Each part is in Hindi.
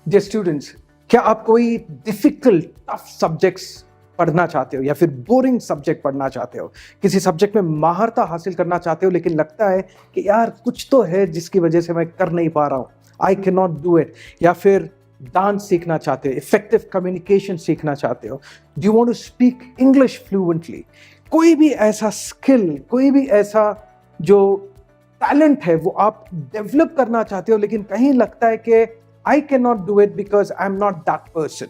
डियर स्टूडेंट्स, क्या आप कोई डिफिकल्ट टफ सब्जेक्ट्स पढ़ना चाहते हो या फिर बोरिंग सब्जेक्ट पढ़ना चाहते हो, किसी सब्जेक्ट में महारता हासिल करना चाहते हो, लेकिन लगता है कि यार कुछ तो है जिसकी वजह से मैं कर नहीं पा रहा हूँ, I can not do it, या फिर डांस सीखना चाहते हो, इफेक्टिव कम्युनिकेशन सीखना चाहते हो, do you want to speak English fluently, कोई भी ऐसा स्किल, कोई भी ऐसा जो टैलेंट है वो आप डेवलप करना चाहते हो, लेकिन कहीं लगता है कि I can not do it because I am not that person,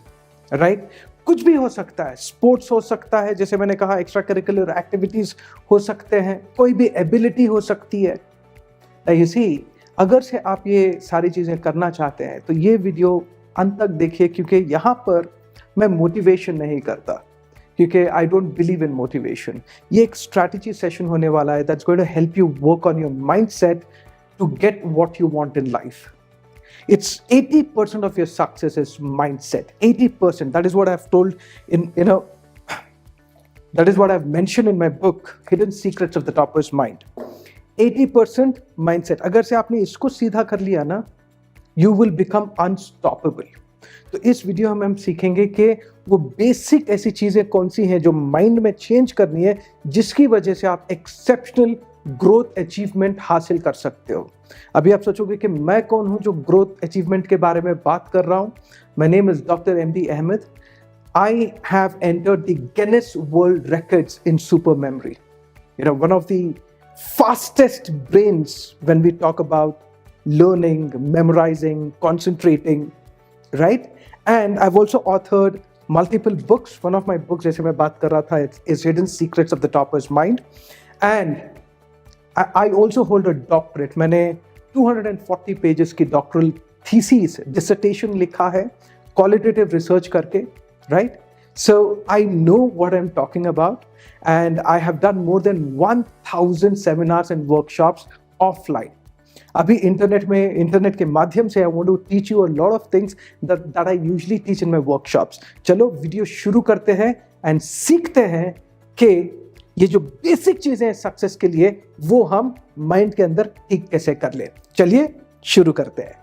right? कुछ भी हो सकता है, स्पोर्ट्स हो सकता है, जैसे मैंने कहा एक्स्ट्रा करिकुलर एक्टिविटीज हो सकते हैं, कोई भी एबिलिटी हो सकती है। यू सी, अगर से आप ये सारी चीजें करना चाहते हैं तो ये वीडियो अंत तक देखिए, क्योंकि यहाँ पर मैं मोटिवेशन नहीं करता, क्योंकि I don't believe in motivation. ये एक स्ट्रैटेजी सेशन होने वाला है that's going to help you work on your mindset to get what you want in life. It's 80% of your success is mindset. 80%. That is what I've told that is what I've mentioned in my book, Hidden Secrets of the Topper's Mind. 80% mindset. अगर से आपने इसको सीधा कर लिया ना, you will become unstoppable. तो इस वीडियो में हम सीखेंगे कि वो बेसिक ऐसी चीजें कौन सी हैं जो माइंड में चेंज करनी है, जिसकी वजह से आप एक्सेप्शनल ग्रोथ अचीवमेंट हासिल कर सकते हो. अभी आप सोचोगे कि मैं कौन हूं जो ग्रोथ अचीवमेंट के बारे में बात कर रहा हूं. My name is doctor MD Ahmed. I have entered the Guinness World Records in super memory. You know, one of the fastest brains when we talk about learning, memorizing, concentrating, right? And I've also authored multiple books. One of my books, जैसे मैं बात कर रहा था, is Hidden Secrets of the Topper's Mind. And I also hold a doctorate. मैंने 240 pages की doctoral thesis, dissertation लिखा है, qualitative research करके, right? So I know what I'm talking about, and I have done more than 1,000 seminars and workshops offline. अभी इंटरनेट के माध्यम से I want to teach you a lot of things that I usually teach in my workshops. चलो वीडियो शुरू करते हैं and सीखते हैं कि ये जो बेसिक चीजें हैं सक्सेस के लिए, वो हम माइंड के अंदर ठीक कैसे कर ले. चलिए शुरू करते हैं.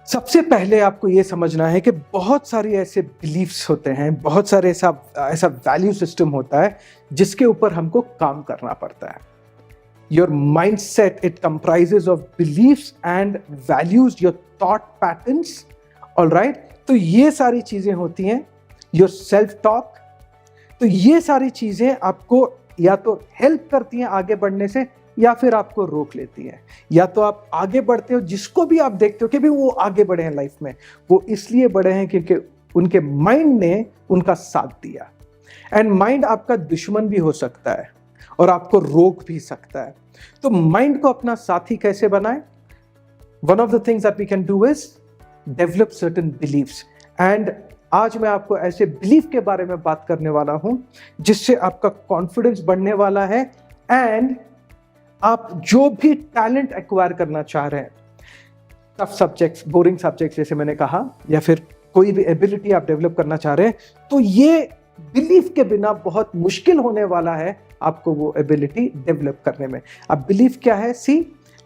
सबसे पहले आपको ये समझना है कि बहुत सारे ऐसे बिलीफ्स होते हैं, बहुत सारे ऐसा वैल्यू सिस्टम होता है जिसके ऊपर हमको काम करना पड़ता है. Your mind set, it comprises of beliefs and values, your thought patterns. Alright, तो ये सारी चीजें होती हैं. Your self talk. तो ये सारी चीजें आपको या तो हेल्प करती हैं आगे बढ़ने से, या फिर आपको रोक लेती है. या तो आप आगे बढ़ते हो, जिसको भी आप देखते हो कि भी वो आगे बढ़े हैं लाइफ में, वो इसलिए बढ़े हैं क्योंकि उनके माइंड ने उनका साथ दिया. एंड माइंड आपका दुश्मन भी हो सकता है और आपको रोक भी सकता है. तो माइंड को अपना साथी कैसे बनाएं? One of the things that we can do is develop certain beliefs. And आज मैं आपको ऐसे बिलीफ के बारे में बात करने वाला हूं जिससे आपका कॉन्फिडेंस बढ़ने वाला है, एंड आप जो भी टैलेंट एक्वायर करना चाह रहे हैं, टफ सब्जेक्ट्स, बोरिंग सब्जेक्ट्स जैसे मैंने कहा, या फिर कोई भी एबिलिटी आप डेवलप करना चाह रहे हैं, तो ये बिलीफ के बिना बहुत मुश्किल होने वाला है आपको वो एबिलिटी डेवलप करने में. अब बिलीफ क्या है? सी,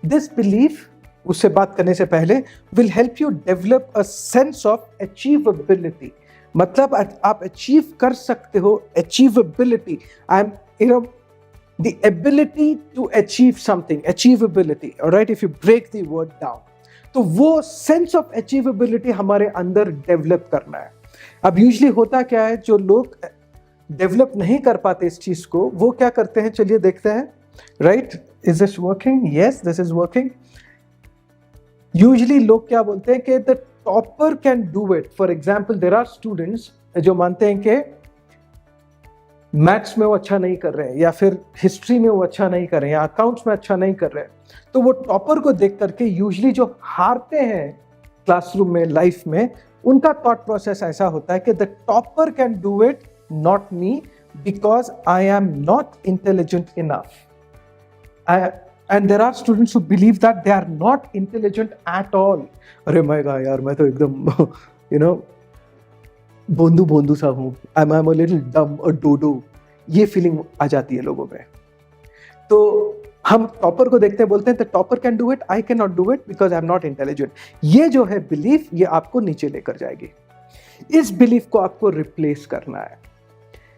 दिस बिलीफ, उससे बात करने से पहले, will help you develop a sense of achievability. मतलब आप अचीव कर सकते हो. Achievability, I am the ability to achieve something, achievability, all right, if you break the word down. तो वो sense of achievability हमारे अंदर डेवलप करना है. अब यूजली होता क्या है, जो लोग डेवलप नहीं कर पाते इस चीज को, वो क्या करते हैं, चलिए देखते हैं. Right, is this working? Yes, this is working. Usually लोग क्या बोलते हैं कि the topper can do it. For example, there are students जो मानते हैं कि मैथ्स में वो अच्छा नहीं कर रहे हैं, या फिर हिस्ट्री में वो अच्छा नहीं कर रहे हैं, या अकाउंट्स में अच्छा नहीं कर रहे हैं. तो वो टॉपर को देख करके यूजली जो हारते हैं क्लासरूम में, लाइफ में, उनका थॉट प्रोसेस ऐसा होता है कि the topper can do it, not me, because I am not intelligent enough. And there are students who believe that they are not intelligent at all. अरे मैं कहा यार, मैं तो एकदम बोंदू बोंदू सा हूँ, आई एम अ लिटिल डम, अ डोडो, ये फीलिंग आ जाती है लोगों में। तो हम टॉपर को देखते हैं, बोलते हैं the topper can do it, I can not do it because I am not intelligent. ये जो है बिलीफ, ये आपको नीचे लेकर जाएगी। इस बिलीफ को आपको रिप्लेस करना है,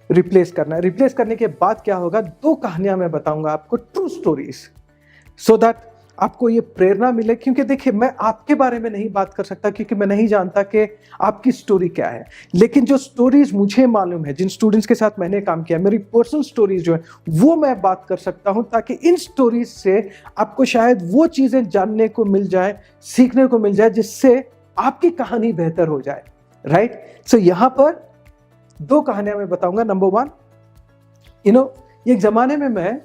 रिप्लेस करना है। रिप्लेस करने के बाद क्या होगा, 2 कहानियां मैं बताऊंगा आपको, ट्रू स्टोरीज, सो दैट आपको ये प्रेरणा मिले। क्योंकि देखिए, मैं आपके बारे में नहीं बात कर सकता क्योंकि मैं नहीं जानता कि आपकी स्टोरी क्या है, लेकिन जो स्टोरीज मुझे मालूम है, जिन स्टूडेंट्स के साथ मैंने काम किया, मेरी पर्सनल स्टोरीज जो है वो मैं बात कर सकता हूं, ताकि इन स्टोरीज से आपको शायद वो चीजें जानने को मिल जाए, सीखने को मिल जाए, जिससे आपकी कहानी बेहतर हो जाए। राइट? सो यहां पर 2 कहानियां मैं बताऊंगा। नंबर 1, एक जमाने में मैं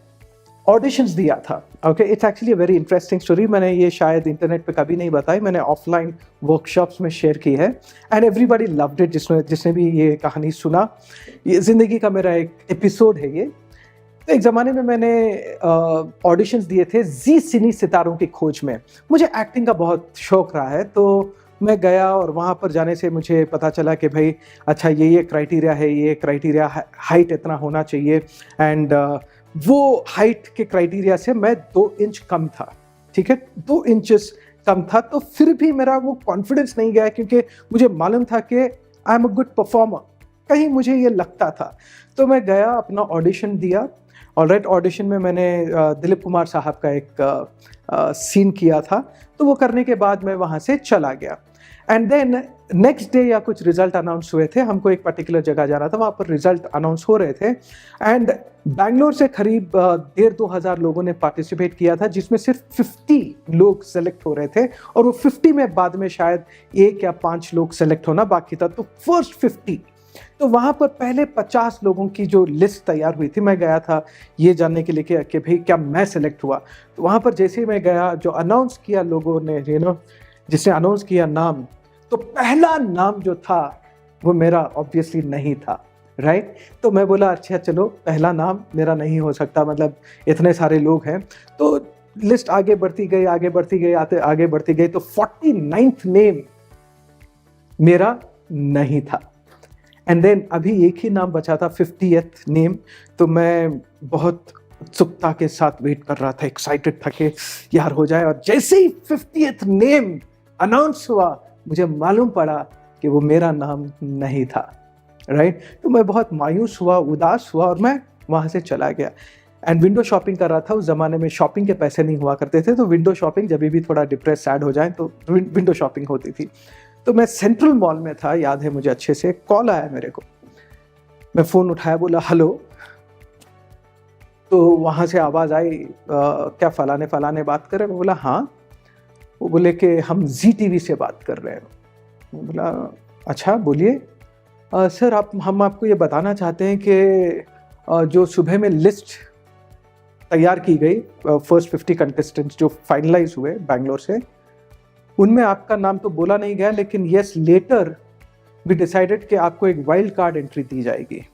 ऑडिशंस दिया था। Okay, it's actually a very interesting story. मैंने ये शायद इंटरनेट पे कभी नहीं बताई, मैंने ऑफलाइन वर्कशॉप्स में शेयर की है, एंड एवरीबॉडी लव्ड इट। जिसने भी ये कहानी सुना, ये जिंदगी का मेरा एक एपिसोड है ये। तो एक ज़माने में मैंने ऑडिशंस दिए थे जी सिनी सितारों की खोज में। मुझे एक्टिंग का बहुत शौक रहा है, तो मैं गया और वहाँ पर जाने से मुझे पता चला कि भाई अच्छा ये क्राइटेरिया है, ये क्राइटेरिया, हाइट इतना होना चाहिए, एंड वो हाइट के क्राइटेरिया से मैं 2 इंच कम था। ठीक है, 2 इंचेस कम था। तो फिर भी मेरा वो कॉन्फिडेंस नहीं गया, क्योंकि मुझे मालूम था कि I am a good performer, कहीं मुझे ये लगता था। तो मैं गया, अपना ऑडिशन दिया। ऑलराइट, ऑडिशन में मैंने दिलीप कुमार साहब का एक सीन किया था। तो वो करने के बाद मैं वहाँ से चला गया, एंड देन नेक्स्ट डे या कुछ रिजल्ट अनाउंस हुए थे। हमको एक पर्टिकुलर जगह जाना था, वहाँ पर रिजल्ट अनाउंस हो रहे थे, एंड बैंगलोर से करीब 1,500-2 हज़ार लोगों ने पार्टिसिपेट किया था, जिसमें सिर्फ 50 लोग सेलेक्ट हो रहे थे, और वो 50 में बाद में शायद 1 या 5 लोग सेलेक्ट होना बाकी था। तो फर्स्ट 50, तो वहाँ पर पहले 50 लोगों की जो लिस्ट तैयार हुई थी, मैं गया था ये जानने के लिए कि भाई क्या मैं सेलेक्ट हुआ। तो वहाँ पर जैसे ही मैं गया, जो अनाउंस किया लोगों ने, जिसने अनाउंस किया नाम, तो पहला नाम जो था वो मेरा ऑब्वियसली नहीं था। राइट? तो मैं बोला अच्छा चलो, पहला नाम मेरा नहीं हो सकता, मतलब इतने सारे लोग हैं। तो लिस्ट आगे बढ़ती गई, आगे बढ़ती गई, आगे बढ़ती गई, तो 49th नेम मेरा नहीं था। एंड देन अभी एक ही नाम बचा था, 50th नेम। तो मैं बहुत उत्सुकता के साथ वेट कर रहा था, एक्साइटेड था कि यार हो जाए। और जैसे ही 50th नेम अनाउंस हुआ, मुझे मालूम पड़ा कि वो मेरा नाम नहीं था। राइट? तो मैं बहुत मायूस हुआ, उदास हुआ, और मैं वहाँ से चला गया। एंड विंडो शॉपिंग कर रहा था। उस ज़माने में शॉपिंग के पैसे नहीं हुआ करते थे, तो विंडो शॉपिंग, जब भी थोड़ा डिप्रेस सैड हो जाए तो विंडो शॉपिंग होती थी। तो मैं सेंट्रल मॉल में था, याद है मुझे अच्छे से। कॉल आया मेरे को, मैं फ़ोन उठाया, बोला हेलो। तो वहाँ से आवाज़ आई, क्या फलाने फलाने बात कर रहे हैं? मैं बोला हाँ। वो बोले कि हम जी टीवी से बात कर रहे हैं। मैं बोला अच्छा बोलिए। सर हम आपको ये बताना चाहते हैं कि जो सुबह में लिस्ट तैयार की गई, फर्स्ट 50 कंटेस्टेंट्स जो फाइनलाइज हुए बैंगलोर से, उनमें आपका नाम तो बोला नहीं गया, लेकिन यस लेटर वी डिसाइडेड कि आपको एक वाइल्ड कार्ड एंट्री दी जाएगी।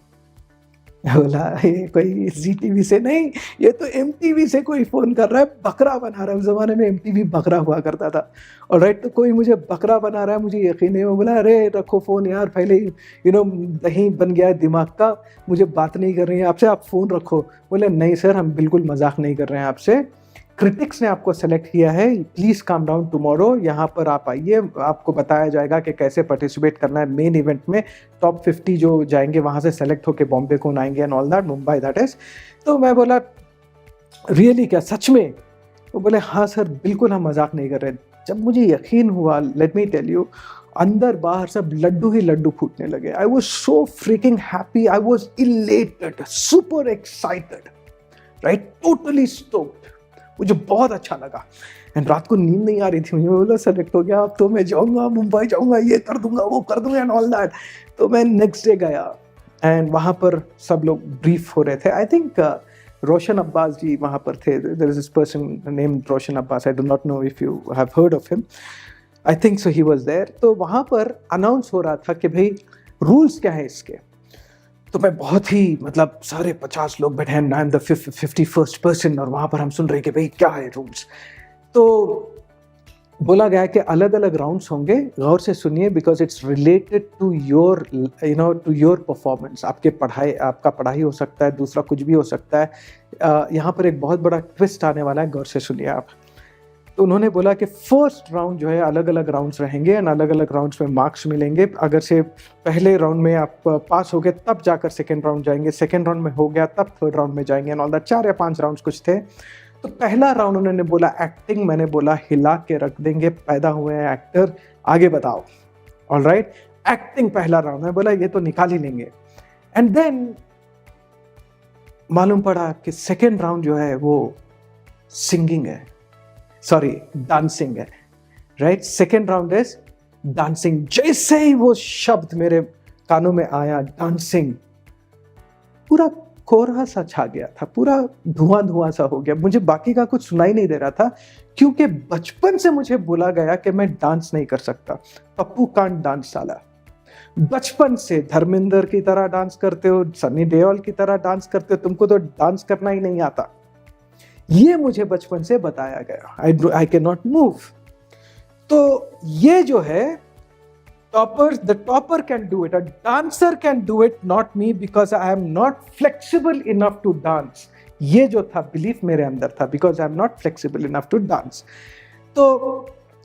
बोला ये कोई जी टीवी से नहीं, ये तो MTV से कोई फ़ोन कर रहा है, बकरा बना रहा है। उस ज़माने में MTV बकरा हुआ करता था। और राइट, तो कोई मुझे बकरा बना रहा है, मुझे यकीन नहीं। मैं बोला अरे रखो फ़ोन यार, पहले ही दही बन गया है दिमाग का, मुझे बात नहीं कर रही है आपसे, आप फ़ोन रखो। बोले नहीं सर, हम बिल्कुल मजाक नहीं कर रहे हैं आपसे, क्रिटिक्स ने आपको सेलेक्ट किया है, प्लीज़ कम डाउन टुमारो, यहाँ पर आप आइए, आपको बताया जाएगा कि कैसे पार्टिसिपेट करना है मेन इवेंट में। टॉप 50 जो जाएंगे वहाँ से सेलेक्ट होकर बॉम्बे को आएंगे and all that, Mumbai that is. तो मैं बोला रियली क्या, सच में? वो बोले हाँ सर, बिल्कुल हम मजाक नहीं कर रहे। जब मुझे यकीन हुआ, लेट मी टेल यू, अंदर बाहर सब लड्डू ही लड्डू फूटने लगे। I was so freaking happy, I was elated, super excited, right, totally stoked. मुझे बहुत अच्छा लगा। एंड रात को नींद नहीं आ रही थी मुझे। बोला सेलेक्ट हो गया, अब तो मैं जाऊँगा मुंबई, जाऊँगा, ये कर दूंगा, वो कर दूंगा एंड ऑल दैट। तो मैं नेक्स्ट डे गया, एंड वहाँ पर सब लोग ब्रीफ हो रहे थे। आई थिंक रोशन अब्बास जी वहाँ पर थे। There is this person named Roshan Abbas, I do not know if you have heard of him, I think so he was there. तो वहाँ पर अनाउंस हो रहा था कि भाई रूल्स क्या है इसके। तो मैं बहुत ही, मतलब सारे 50 लोग बैठे हैं, I am the 51st person, और वहाँ पर हम सुन रहे कि भाई क्या है रूल्स। तो बोला गया है कि अलग अलग राउंड्स होंगे, गौर से सुनिए, because it's related to your to your performance. आपका पढ़ाई हो सकता है, दूसरा कुछ भी हो सकता है। यहाँ पर एक बहुत बड़ा ट्विस्ट आने वाला है, गौर से सुनिए आप। तो उन्होंने बोला कि फर्स्ट राउंड जो है, अलग अलग राउंड्स रहेंगे एंड अलग अलग राउंड्स में मार्क्स मिलेंगे। अगर से पहले राउंड में आप पास हो गए तब जाकर सेकेंड राउंड जाएंगे, सेकेंड राउंड में हो गया तब थर्ड राउंड में जाएंगे एंड ऑल दैट। 4 या 5 राउंड्स कुछ थे। तो पहला राउंड उन्होंने बोला एक्टिंग, मैंने बोला हिला के रख देंगे, पैदा हुए हैं एक्टर, आगे बताओ। ऑलराइट, एक्टिंग पहला राउंड, मैं बोला ये तो निकाल ही लेंगे। एंड देन मालूम पड़ा कि सेकेंड राउंड जो है वो सिंगिंग है, सॉरी डांसिंग है। Right, second round is dancing. जैसे ही वो शब्द मेरे कानों में आया डांसिंग, पूरा कोहरा सा छा गया था, पूरा धुआं धुआं सा हो गया। मुझे बाकी का कुछ सुनाई नहीं दे रहा था, क्योंकि बचपन से मुझे बोला गया कि मैं डांस नहीं कर सकता। पप्पू कांट डांस साला। बचपन से धर्मेंद्र की तरह डांस करते हो, सनी देओल की तरह डांस करते हो, तुमको तो डांस करना ही नहीं आता। ये मुझे बचपन से बताया गया। I can not move. तो ये जो है the topper can do it, a dancer can do it, not me, because I am not flexible enough to dance. ये जो था बिलीफ मेरे अंदर था, because I am not flexible enough to dance. तो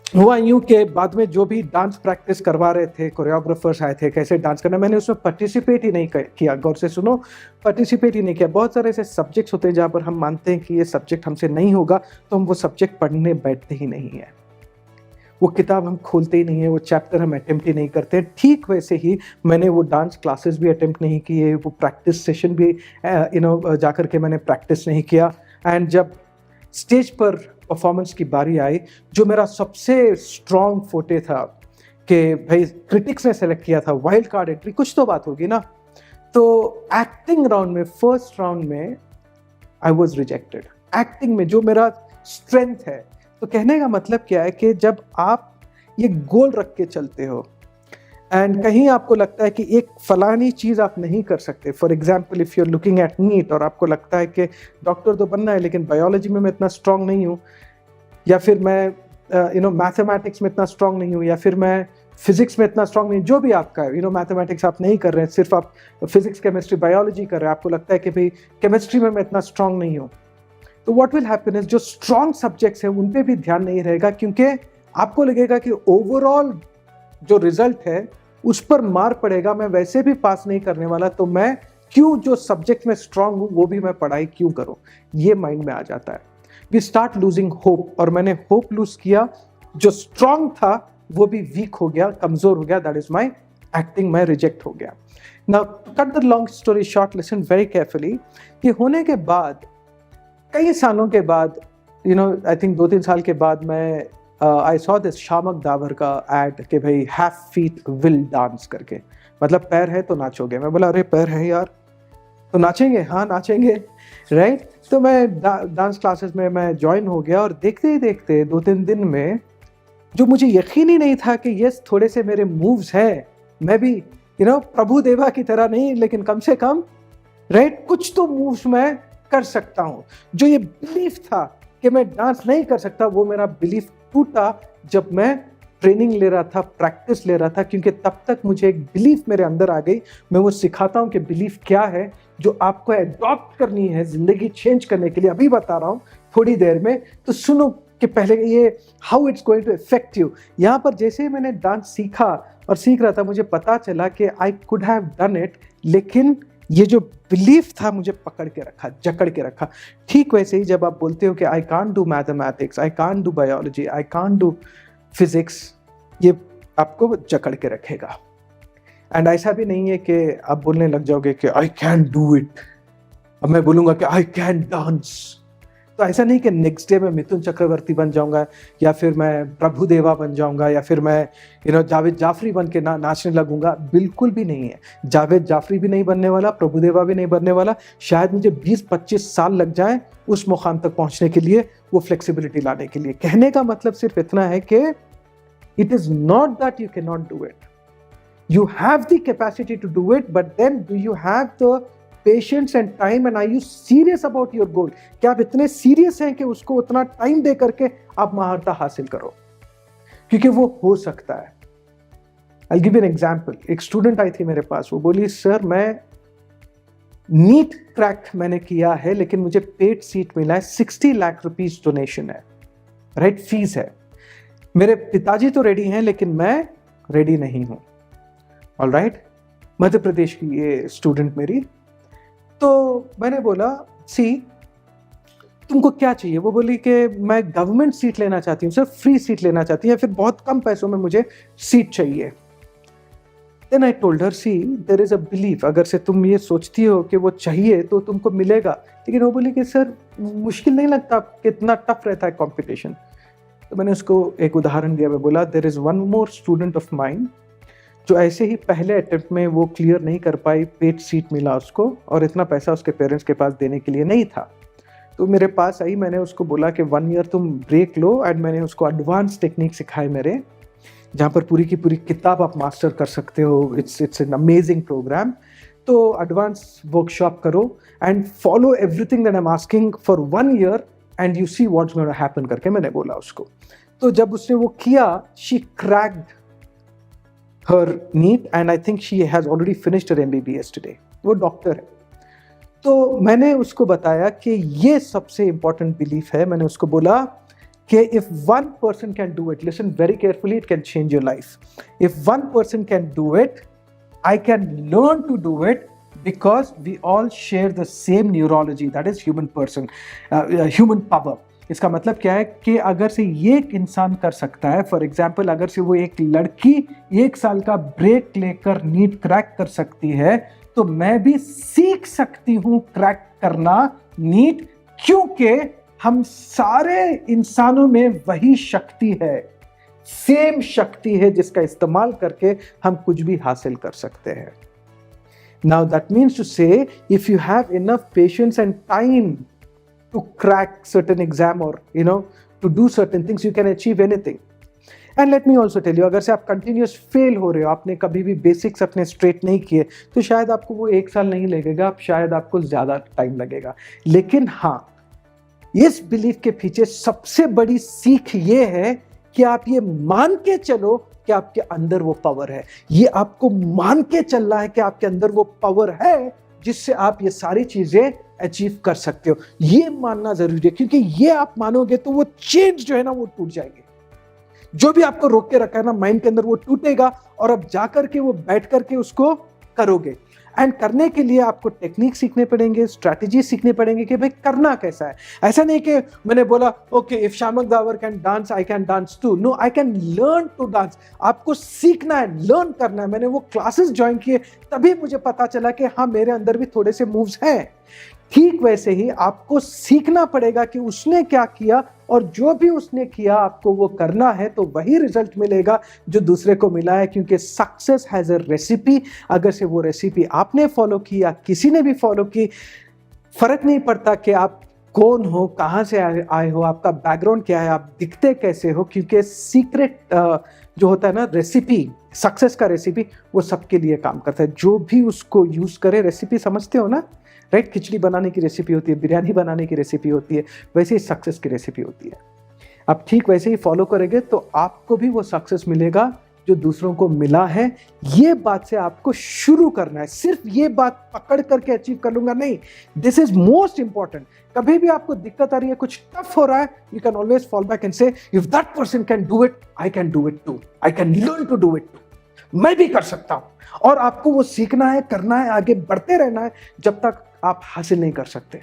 हुआ यूं के बाद में जो भी डांस प्रैक्टिस करवा रहे थे, कोरियोग्राफर्स आए थे कैसे डांस करना, मैंने उसमें पार्टिसिपेट ही नहीं किया। गौर से सुनो, पार्टिसिपेट ही नहीं किया। बहुत सारे ऐसे सब्जेक्ट्स होते हैं जहाँ पर हम मानते हैं कि ये सब्जेक्ट हमसे नहीं होगा, तो हम वो सब्जेक्ट पढ़ने बैठते ही नहीं है, वो किताब हम खोलते ही नहीं है, वो चैप्टर हम अटेम्प्ट ही नहीं करते। ठीक वैसे ही मैंने वो डांस क्लासेस भी अटेम्प्ट नहीं किए, वो प्रैक्टिस सेशन भी जाकर के मैंने प्रैक्टिस नहीं किया। एंड जब स्टेज पर परफॉर्मेंस की बारी आई, जो मेरा सबसे स्ट्रॉन्ग फोटे था कि भाई क्रिटिक्स ने सेलेक्ट किया था, वाइल्ड कार्ड एंट्री, कुछ तो बात होगी ना। तो एक्टिंग राउंड में, फर्स्ट राउंड में आई वॉज रिजेक्टेड। एक्टिंग में जो मेरा स्ट्रेंथ है, तो कहने का मतलब क्या है कि जब आप ये गोल रख के चलते हो एंड कहीं आपको लगता है कि एक फलानी चीज़ आप नहीं कर सकते, for example if you are looking at NEET और आपको लगता है कि डॉक्टर तो बनना है लेकिन बायोलॉजी में मैं इतना स्ट्रांग नहीं हूँ, या फिर मैं मैथमेटिक्स में इतना स्ट्रांग नहीं हूँ, या फिर मैं फिजिक्स में इतना स्ट्रांग नहीं, जो भी आपका है, मैथमेटिक्स आप नहीं कर रहे हैं, सिर्फ आप फिजिक्स केमिस्ट्री बायोलॉजी कर रहे हैं, आपको लगता है कि भाई केमिस्ट्री में मैं इतना स्ट्रांग नहीं हूँ, तो व्हाट विल हैपन इज जो स्ट्रॉन्ग सब्जेक्ट्स हैं उन पे भी ध्यान नहीं रहेगा, क्योंकि आपको लगेगा कि ओवरऑल जो रिजल्ट है उस पर मार पड़ेगा, मैं वैसे भी पास नहीं करने वाला, तो मैं क्यों जो सब्जेक्ट में स्ट्रांग हूं वो भी मैं पढ़ाई क्यों करूं, ये माइंड में आ जाता है। वी स्टार्ट लूजिंग होप, और मैंने होप लूज किया। जो स्ट्रांग था वो भी वीक हो गया, कमजोर हो गया। दैट इज माई एक्टिंग, मैं रिजेक्ट हो गया। Now cut the long story short, listen very carefully. ये होने के बाद कई सालों के बाद, आई थिंक 2-3 साल के बाद, मैं I saw this Shiamak the power का एड कि भाई हैव फीट विल डांस करके, मतलब पैर है तो नाचोगे। मैं बोला अरे पैर है यार तो नाचेंगे, हाँ नाचेंगे, राइट। तो मैं डांस क्लासेस में मैं ज्वाइन हो गया, और देखते ही देखते 2-3 दिन में जो मुझे यकीन ही नहीं था कि ये थोड़े से मेरे मूव्स हैं, मैं भी प्रभु देवा की तरह नहीं, लेकिन कम से कम राइट कुछ तो मूव्स मैं कर सकता हूं। जो ये बिलीफ था कि मैं डांस नहीं कर सकता, वो मेरा बिलीफ टूटा जब मैं ट्रेनिंग ले रहा था, प्रैक्टिस ले रहा था, क्योंकि तब तक मुझे एक बिलीफ मेरे अंदर आ गई। मैं वो सिखाता हूं कि बिलीफ क्या है जो आपको एडॉप्ट करनी है जिंदगी चेंज करने के लिए। अभी बता रहा हूं थोड़ी देर में, तो सुनो कि पहले ये how it's going to affect you. यहाँ पर जैसे ही मैंने डांस सीखा और सीख रहा था, मुझे पता चला कि I could have done it, लेकिन ये जो बिलीफ था मुझे पकड़ के रखा, जकड़ के रखा। ठीक वैसे ही जब आप बोलते हो कि I can't do mathematics, I can't do biology, I can't do physics, ये आपको जकड़ के रखेगा। एंड ऐसा भी नहीं है कि आप बोलने लग जाओगे कि आई कैन डू इट, अब मैं बोलूंगा कि आई कैन डांस, तो ऐसा नहीं कि नेक्स्ट डे मैं मिथुन चक्रवर्ती बन जाऊंगा, या फिर मैं प्रभु देवा बन जाऊंगा, या फिर मैं जावेद जाफरी बन के नाचने लगूंगा। बिल्कुल भी नहीं है। जावेद जाफरी भी नहीं बनने वाला, प्रभु देवा भी नहीं बनने वाला। शायद मुझे 20-25 साल लग जाए उस मुकाम तक पहुंचने के लिए, वो फ्लेक्सिबिलिटी लाने के लिए। कहने का मतलब सिर्फ इतना है कि it is not that you can not do it, you have the capacity to do it, but then do you have the patience and time, and are you serious about your goal? क्या आप इतने सीरियस हैं कि उसको उतना टाइम दे करके आप महारता हासिल करो? क्योंकि वो हो सकता है। I'll give you an example. एक स्टूडेंट आई थी मेरे पास, वो बोली सर मैं नीट क्रैक मैंने किया है लेकिन मुझे पेड सीट मिला है, 60 लाख रुपीस डोनेशन है, राइट, फीस है, मेरे पिताजी तो रेडी हैं लेकिन मैं रेडी नहीं हूं। ऑल राइट, मध्य प्रदेश की ये स्टूडेंट मेरी। तो मैंने बोला सी तुमको क्या चाहिए? वो बोली कि मैं गवर्नमेंट सीट लेना चाहती हूँ सर, फ्री सीट लेना चाहती है, फिर बहुत कम पैसों में मुझे सीट चाहिए। Then I told her, see, there is a belief, अगर से तुम ये सोचती हो कि वो चाहिए तो तुमको मिलेगा, लेकिन वो बोली कि सर मुश्किल नहीं लगता, कितना टफ रहता है कंपटीशन। तो मैंने उसको एक उदाहरण दिया, मैं बोला there is one more student of mine जो ऐसे ही पहले अटेम्प्ट में वो क्लियर नहीं कर पाई, पेड सीट मिला उसको और इतना पैसा उसके पेरेंट्स के पास देने के लिए नहीं था। तो मेरे पास आई, मैंने उसको बोला कि 1 ईयर तुम ब्रेक लो, एंड मैंने उसको एडवांस टेक्निक सिखाए मेरे, जहाँ पर पूरी की पूरी किताब आप मास्टर कर सकते हो। It's an amazing programme. तो एडवांस वर्कशॉप करो and follow everything that I am asking for 1 year and you see what's going to happen करके मैंने बोला उसको। तो जब उसने वो किया, she cracked her NEET and I think she has already finished her MBBS today. वो डॉक्टर है। तो मैंने उसको बताया कि ये सबसे इंपॉर्टेंट बिलीफ है। मैंने उसको बोला कि if one person can do it, listen very carefully, it can change your life. If one person can do it, I can learn to do it because we all share the same neurology, that is human power. इसका मतलब क्या है कि अगर से ये एक इंसान कर सकता है, फॉर एग्जाम्पल अगर से वो एक लड़की 1 साल का ब्रेक लेकर नीट क्रैक कर सकती है, तो मैं भी सीख सकती हूँ क्रैक करना नीट, क्योंकि हम सारे इंसानों में वही शक्ति है, सेम शक्ति है जिसका इस्तेमाल करके हम कुछ भी हासिल कर सकते हैं। Now that means to say, if you have enough patience and time to crack certain exam or to do certain things, you can achieve anything. And let me also tell you, अगर से आप कंटिन्यूस फेल हो रहे हो, आपने कभी भी बेसिक्स अपने स्ट्रेट नहीं किए, तो शायद आपको वो 1 साल नहीं लगेगा, शायद आपको ज़्यादा टाइम लगेगा। लेकिन हाँ, इस बिलीफ के पीछे सबसे बड़ी सीख ये है कि आप ये मान के चलो कि आपके अंदर वो पावर है। ये आपको मान के चलना है कि आपके अंदर वो पावर है जिससे आप ये सारी चीजें अचीव कर सकते हो। ये मानना जरूरी है, क्योंकि ये आप मानोगे तो वो चेंज जो है ना वो टूट जाएंगे। जो भी आपको रोक के रखा है ना माइंड के अंदर, वो टूटेगा और अब जाकर के वो बैठ करके उसको करोगे। एंड करने के लिए आपको टेक्निक सीखने पड़ेंगे, स्ट्रैटेजी सीखने पड़ेंगे कि भाई करना कैसा है। ऐसा नहीं कि मैंने बोला okay if Shamak Davar can dance I can dance too. No, I can learn to dance. आपको सीखना है, लर्न करना है। मैंने वो क्लासेस ज्वाइन किए, तभी मुझे पता चला कि हाँ मेरे अंदर भी थोड़े से मूव्स हैं। ठीक वैसे ही आपको सीखना पड़ेगा कि उसने क्या किया, और जो भी उसने किया आपको वो करना है, तो वही रिजल्ट मिलेगा जो दूसरे को मिला है। क्योंकि सक्सेस हैज अ रेसिपी। अगर से वो रेसिपी आपने फॉलो की या किसी ने भी फॉलो की, फर्क नहीं पड़ता कि आप कौन हो, कहाँ से आए हो, आपका बैकग्राउंड क्या है, आप दिखते कैसे हो, क्योंकि सीक्रेट जो होता है ना रेसिपी, सक्सेस का रेसिपी, वो सबके लिए काम करता है। जो भी उसको यूज करे, रेसिपी समझते हो ना, राइट? खिचड़ी बनाने की रेसिपी होती है, बिरयानी बनाने की रेसिपी होती है, वैसे ही सक्सेस की रेसिपी होती है। आप ठीक वैसे ही फॉलो करेंगे तो आपको भी वो सक्सेस मिलेगा जो दूसरों को मिला है। ये बात से आपको शुरू करना है। सिर्फ ये बात पकड़ करके अचीव कर लूंगा नहीं, दिस इज मोस्ट इंपॉर्टेंट। कभी भी आपको दिक्कत आ रही है, कुछ टफ हो रहा है, you can always fall back and say if that person can do it, I can do it too, I can learn to do it too. मैं भी कर सकता हूं। और आपको वो सीखना है, करना है, आगे बढ़ते रहना है जब तक आप हासिल नहीं कर सकते,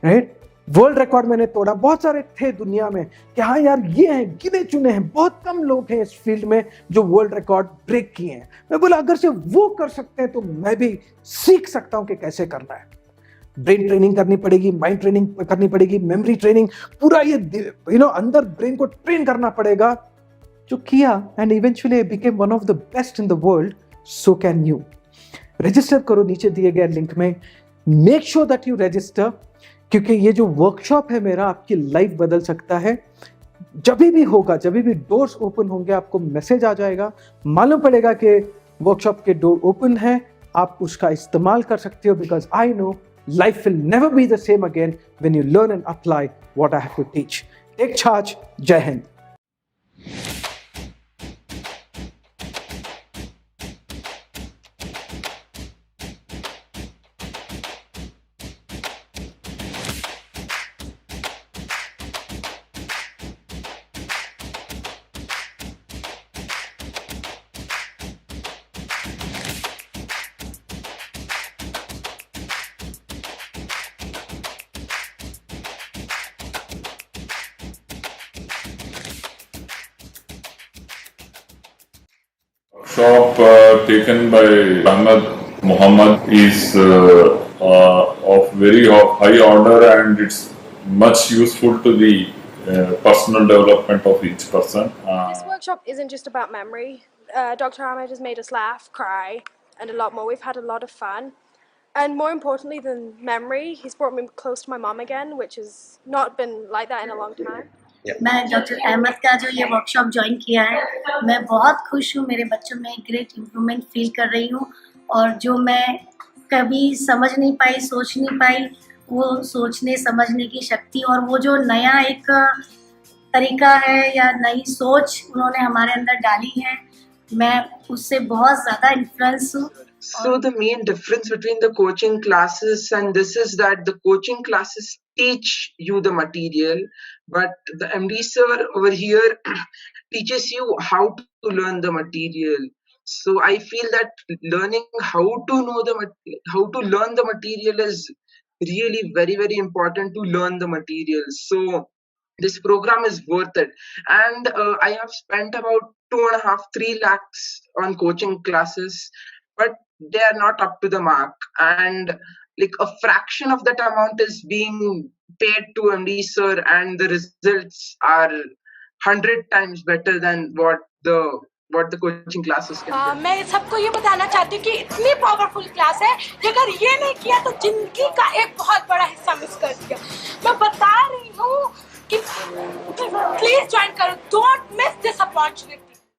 राइट? वर्ल्ड रिकॉर्ड मैंने तोड़ा, बहुत सारे थे दुनिया में कि हाँ यार ये हैं, गिने चुने हैं, बहुत कम लोग हैं इस फील्ड में जो वर्ल्ड रिकॉर्ड ब्रेक किए हैं। मैं बोला अगर से वो कर सकते हैं तो मैं भी सीख सकता हूं कि कैसे करना है। ब्रेन ट्रेनिंग करनी पड़ेगी, माइंड ट्रेनिंग करनी पड़ेगी, मेमोरी ट्रेनिंग, पूरा ये अंदर ब्रेन को ट्रेन करना पड़ेगा। जो किया and eventually became one of the best in the world, so can you. Register करो नीचे दिए गए लिंक में, make sure that you register, क्योंकि ये जो वर्कशॉप है मेरा आपकी लाइफ बदल सकता है। जब भी होगा, जब भी डोर्स ओपन होंगे, आपको मैसेज आ जाएगा, मालूम पड़ेगा कि वर्कशॉप के डोर ओपन है, आप उसका इस्तेमाल कर सकते हो। Because I know life will never be the same again when you learn and apply what I have to teach. Take charge. जय हिंद। Shop taken by Ahmed Muhammad is of very high order, and it's much useful to the personal development of each person. This workshop isn't just about memory. Dr. Ahmed has made us laugh, cry, and a lot more. We've had a lot of fun. And more importantly than memory, he's brought me close to my mom again, which has not been like that in a long time. मैं डॉक्टर अहमद का जो ये वर्कशॉप ज्वाइन किया है, मैं बहुत खुश हूँ। मेरे बच्चों में ग्रेट इम्प्रूवमेंट फील कर रही हूँ, और जो मैं कभी समझ नहीं पाई, सोच नहीं पाई, वो सोचने समझने की शक्ति और वो जो नया एक तरीका है या नई सोच उन्होंने हमारे अंदर डाली है, मैं उससे बहुत ज़्यादा इन्फ्लुएंस हूँ। So the main difference between the coaching classes and this is that the coaching classes teach you the material, but the MD sir over here teaches you how to learn the material. So I feel that learning how to learn the material is really very, very important to learn the material. So this program is worth it, and I have spent about 2.5-3 lakhs on coaching classes, but they are not up to the mark, and like a fraction of that amount is being paid to MD sir, and the results are 100 times better than what the coaching classes can do. मैं सबको ये बताना चाहती हूँ कि इतनी पावरफुल क्लास है कि अगर ये नहीं किया तो जिंदगी का एक बहुत बड़ा हिस्सा मिस कर दिया। मैं बता रही हूँ कि प्लीज ज्वाइन करो, डोंट मिस दिस अपॉर्चुनिटी।